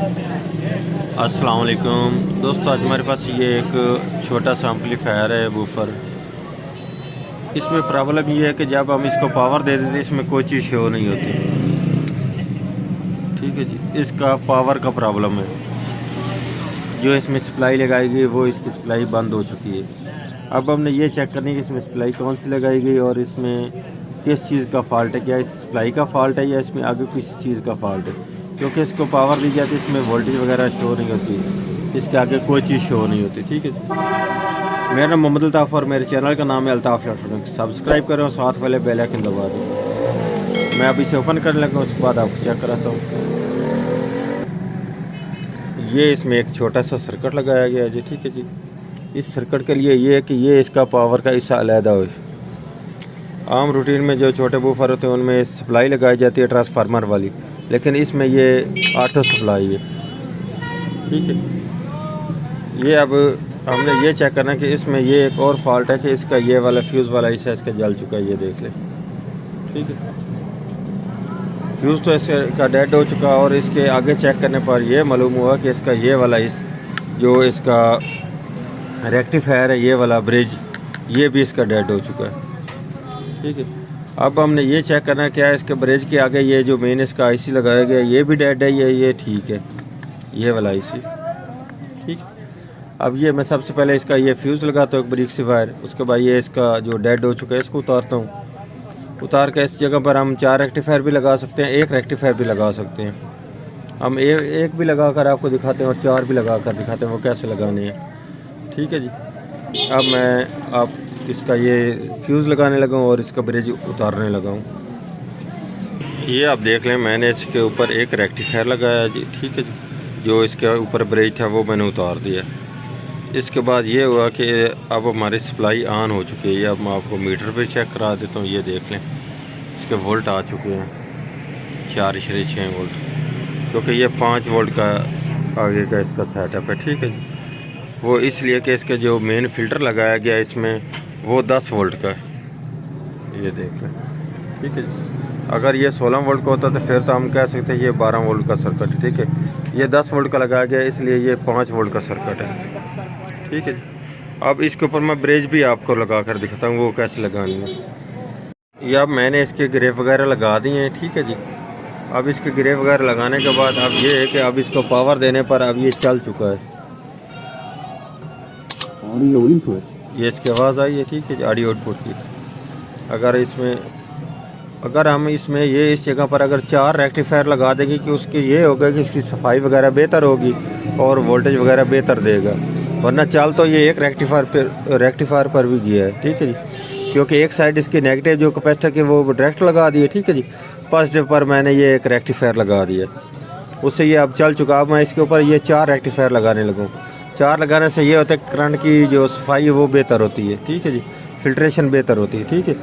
अस्सलाम वालेकुम दोस्तों, आज हमारे पास ये एक छोटा सा एम्पलीफायर है वूफर। इसमें प्रॉब्लम ये है कि जब हम इसको पावर दे देते हैं इसमें कोई चीज़ शो नहीं होती। ठीक है जी, इसका पावर का प्रॉब्लम है। जो इसमें सप्लाई लगाई गई वो इसकी सप्लाई बंद हो चुकी है। अब हमने ये चेक करनी है कि इसमें सप्लाई कौन सी लगाई गई और इसमें किस चीज़ का फॉल्ट है। क्या इस सप्लाई का फॉल्ट है या इसमें आगे किसी चीज़ का फॉल्ट है। क्योंकि इसको पावर दी जाती है इसमें वोल्टेज वगैरह शो नहीं होती, इसके आगे कोई चीज़ शो नहीं होती। ठीक है, मेरा नाम मोहम्मद अल्ताफ़ और मेरे चैनल का नाम है अल्ताफ़ इलेक्ट्रॉनिक्स। सब्सक्राइब करें और साथ वाले बेल आइकन दबा दें। मैं अभी इसे ओपन करने लगा, उसके बाद आपको चेक कराता हूँ। ये इसमें एक छोटा सा सर्किट लगाया गया है जी। ठीक है जी, इस सर्किट के लिए ये है कि ये इसका पावर का हिस्सा अलहदा हो। आम रूटीन में जो छोटे बूफर होते हैं उनमें सप्लाई लगाई जाती है ट्रांसफार्मर वाली, लेकिन इसमें ये ऑटो सप्लाई है। ठीक है, ये अब हमने ये चेक करना कि इसमें ये एक और फॉल्ट है कि इसका ये वाला फ्यूज़ वाला हिस्सा इसका जल चुका है, ये देख लें। ठीक है, फ्यूज़ तो इसका डेड हो चुका और इसके आगे चेक करने पर यह मालूम हुआ कि इसका ये वाला जो इसका रेक्टिफायर है, ये वाला ब्रिज, ये भी इसका डेड हो चुका है। ठीक है, अब हमने ये चेक करना क्या है इसके ब्रिज के आगे ये जो मेन इसका आईसी लगाया गया ये भी डेड है, ये ठीक है, ये वाला आईसी। ठीक, अब ये मैं सबसे पहले इसका ये फ्यूज़ लगाता हूँ एक ब्रिक से वायर, उसके बाद ये इसका जो डेड हो चुका है इसको उतारता हूँ। उतार के इस जगह पर हम 4 रेक्टिफायर भी लगा सकते हैं, 1 रेक्टिफायर भी लगा सकते हैं। हम एक भी लगा कर आपको दिखाते हैं और 4 भी लगा कर दिखाते हैं वो कैसे लगाने हैं। ठीक है जी, अब मैं आप इसका ये फ्यूज़ लगाने लगा हूँ और इसका ब्रिज उतारने लगा हूँ। ये आप देख लें, मैंने इसके ऊपर एक रेक्टिफायर लगाया जी। ठीक है जी, जो इसके ऊपर ब्रिज था वो मैंने उतार दिया। इसके बाद ये हुआ कि अब हमारी सप्लाई ऑन हो चुकी है। अब मैं आपको मीटर पे चेक करा देता हूँ। ये देख लें, इसके वोल्ट आ चुके हैं 4.6 वोल्ट, क्योंकि ये 5 वोल्ट का आगे का इसका सेटअप है। ठीक है जी, वो इसलिए कि इसके जो मेन फ़िल्टर लगाया गया इसमें वो 10 वोल्ट का है। ये देख लें। ठीक है जी, अगर ये 16 वोल्ट का होता तो फिर तो हम कह सकते हैं ये 12 वोल्ट का सर्किट है। ठीक है, ये 10 वोल्ट का लगाया गया इसलिए ये 5 वोल्ट का सर्किट है। ठीक है जी, अब इसके ऊपर मैं ब्रिज भी आपको लगा कर दिखाता हूँ वो कैसे लगानी है। ये अब मैंने इसके ग्रेफ वगैरह लगा दिए हैं। ठीक है जी, अब इसके ग्रेफ वगैरह लगाने के बाद अब ये है कि अब इसको पावर देने पर अब ये चल चुका है। ये इसकी आवाज़ आई है। ठीक है जी, ऑडियो आउटपुट की। अगर हम इसमें ये इस जगह पर अगर 4 रेक्टिफायर लगा देंगे कि उसके ये होगा कि इसकी सफाई वगैरह बेहतर होगी और वोल्टेज वगैरह बेहतर देगा। वरना चल तो ये एक रेक्टिफायर पर भी गया है। ठीक है जी, क्योंकि एक साइड इसकी नेगेटिव जो कैपेसिटर के वो डायरेक्ट लगा दिए। ठीक है जी, पॉजिटिव पर मैंने ये एक रेक्टिफायर लगा दिया, उससे ये अब चल चुका। अब मैं इसके ऊपर ये 4 रेक्टिफायर लगाने लगूँ। 4 लगाने से ये होता है करंट की जो सफाई है वो बेहतर होती है। ठीक है जी, फिल्ट्रेशन बेहतर होती है। ठीक है,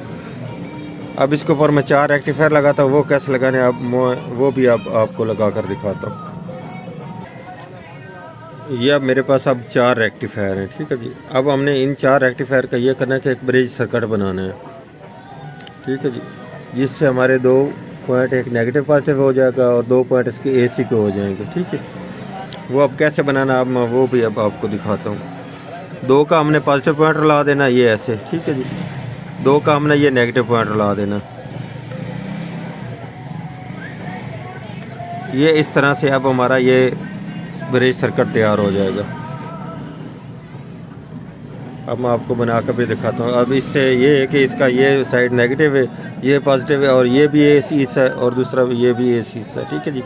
अब इसके ऊपर मैं 4 रेक्टिफायर लगाता हूँ, वो कैसे लगाने अब वो भी अब आपको लगा कर दिखाता हूँ। ये अब मेरे पास अब 4 रेक्टिफायर हैं। ठीक है जी, अब हमने इन 4 रेक्टिफायर का ये करना है कि एक ब्रिज सर्किट बनाना है। ठीक है जी, जिससे हमारे 2 पॉइंट, एक नेगेटिव पॉजिटिव हो जाएगा और 2 पॉइंट इसके एसी के हो जाएंगे। ठीक है, वो अब कैसे बनाना अब मैं वो भी अब आपको दिखाता हूँ। 2 का हमने पॉजिटिव पॉइंट ला देना ये ऐसे। ठीक है जी, 2 का हमने ये नेगेटिव पॉइंट ला देना। ये इस तरह से अब हमारा ये ब्रिज सर्किट तैयार हो जाएगा। अब मैं आपको बना कर भी दिखाता हूँ। अब इससे ये है कि इसका ये साइड नेगेटिव है, ये पॉजिटिव है और ये भी एसी हिस्सा है और दूसरा ये भी एसी हिस्सा है। ठीक है जी,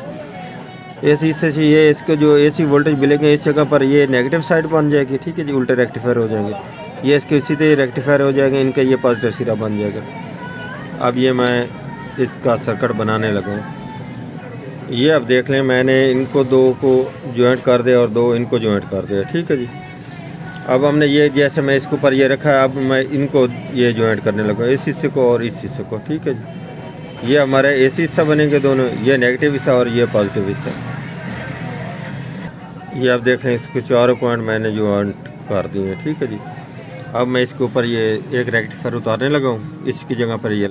एसी हिस्से से ये इसके जो एसी वोल्टेज मिलेंगे इस जगह पर ये नेगेटिव साइड बन जाएगी। ठीक है जी, उल्टे रेक्टिफायर हो जाएंगे, ये इसके सीधे रेक्टिफायर हो जाएंगे, इनका ये पॉजिटिव सिरा बन जाएगा। अब ये मैं इसका सर्किट बनाने लगा हूँ। ये अब देख लें, मैंने इनको 2 को जॉइंट कर दिया और 2 इनको जॉइंट कर दिया। ठीक है जी, अब हमने ये जैसे मैं इसके ऊपर ये रखा है, अब मैं इनको ये जॉइंट करने लगा, इस हिस्से को और इस हिस्से को। ठीक है जी, ये हमारे एसी हिस्सा बनेंगे दोनों, ये नेगेटिव हिस्सा और ये पॉजिटिव हिस्सा। ये आप देख लें, इसके 4 पॉइंट मैंने जॉइंट कर दिए हैं। ठीक है जी, अब मैं इसके ऊपर ये एक रेक्टिफायर उतारने लगा हूँ, इसकी जगह पर ये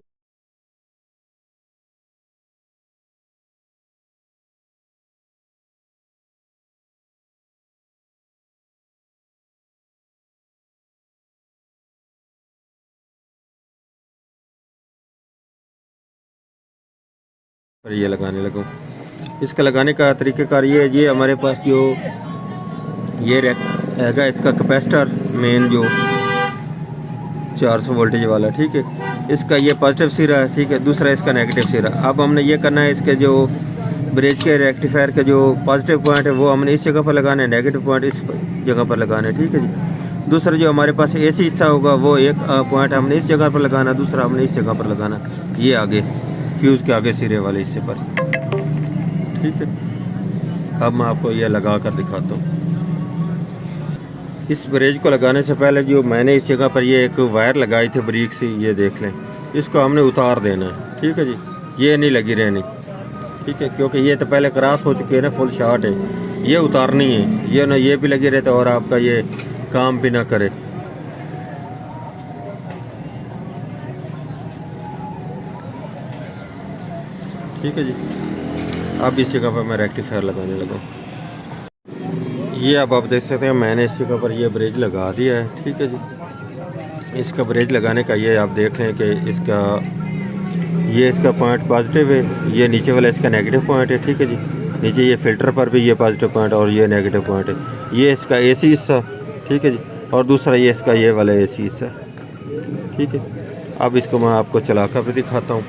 पर ये लगाने लगा। इसका लगाने का तरीक़ाकार ये हमारे पास जो ये रहेगा इसका कैपेसिटर मेन जो 400 वोल्टेज वाला, ठीक है, इसका ये पॉजिटिव सिरा है, ठीक है, दूसरा इसका नेगेटिव सिरा। अब हमने ये करना है, इसके जो ब्रिज के रेक्टिफायर के जो पॉजिटिव पॉइंट है वो हमने इस जगह पर लगाना है, नेगेटिव पॉइंट इस जगह पर लगाना है, ठीक है जी। दूसरा जो हमारे पास एसी हिस्सा होगा वो एक पॉइंट हमने इस जगह पर लगाना, दूसरा हमने इस जगह पर लगाना, ये आगे फ्यूज़ के आगे सिरे वाले हिस्से पर, ठीक है। अब मैं आपको ये लगा कर दिखाता हूँ। इस ब्रिज को लगाने से पहले जो मैंने इस जगह पर ये एक वायर लगाई थी ब्रिक से, ये देख लें, इसको हमने उतार देना है, ठीक है जी, ये नहीं लगी रहनी, ठीक है, क्योंकि ये तो पहले क्रॉस हो चुकी है ना, फुल शॉर्ट है, ये उतारनी है, ये ना ये भी लगी रहता और आपका ये काम भी ना करे। ठीक है जी। अब इस जगह पर मैं रेक्टिफायर लगाने लगा। ये अब आप देख सकते हैं मैंने इस जगह पर ये ब्रिज लगा दिया है, ठीक है जी। इसका ब्रिज लगाने का ये आप देख लें कि इसका पॉइंट पॉजिटिव है, ये नीचे वाला इसका नेगेटिव पॉइंट है, ठीक है जी। नीचे ये फ़िल्टर पर भी ये पॉजिटिव पॉइंट और ये नेगेटिव पॉइंट है, ये इसका एसी हिस्सा, ठीक है जी, और दूसरा ये इसका ये वाला एसी हिस्सा, ठीक है। अब इसको मैं आपको चला कर भी दिखाता हूँ।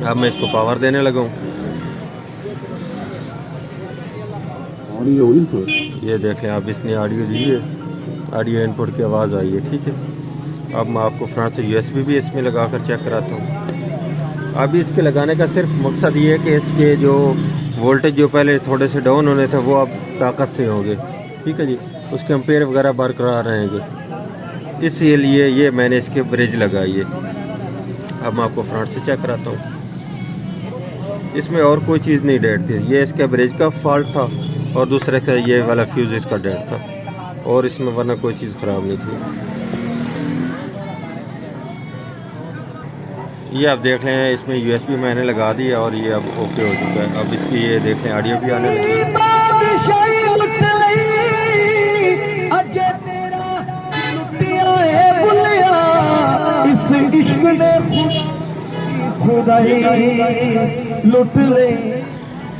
अब मैं इसको पावर देने लगा हूँ। ये देख लें आप, इसने ऑडियो दी है, ऑडियो इनपुट की आवाज़ आई है, ठीक है। अब मैं आपको फ्रंट से यूएसबी भी इसमें लगा कर चेक कराता हूँ। अभी इसके लगाने का सिर्फ मकसद ये है कि इसके जो वोल्टेज जो पहले थोड़े से डाउन होने थे वो अब ताकत से होंगे, ठीक है जी, उसके एम्पेयर वगैरह बरकरार रहेंगे, इसीलिए ये मैंने इसके ब्रिज लगाई है। अब मैं आपको फ्रंट से चेक कराता हूँ। इसमें और कोई चीज़ नहीं डेड थी, ये इसका ब्रिज का फॉल्ट था और दूसरे का ये वाला फ्यूज़ इसका डेड था, और इसमें वरना कोई चीज़ ख़राब नहीं थी। ये आप देख रहे हैं, इसमें यूएसबी मैंने लगा दी है और ये अब ओके हो चुका है। अब इसकी ये देख लें ऑडियो भी आने लगी है।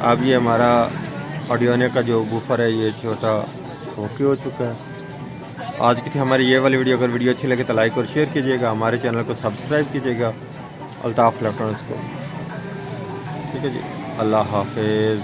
अब ये हमारा ऑडियोने का जो बूफर है ये छोटा ओके हो चुका है। आज की थी हमारी ये वाली वीडियो। अगर वीडियो अच्छी लगे तो लाइक और शेयर कीजिएगा, हमारे चैनल को सब्सक्राइब कीजिएगा अल्ताफ इलेक्ट्रॉनिक्स को, ठीक है जी। अल्लाह हाफिज़।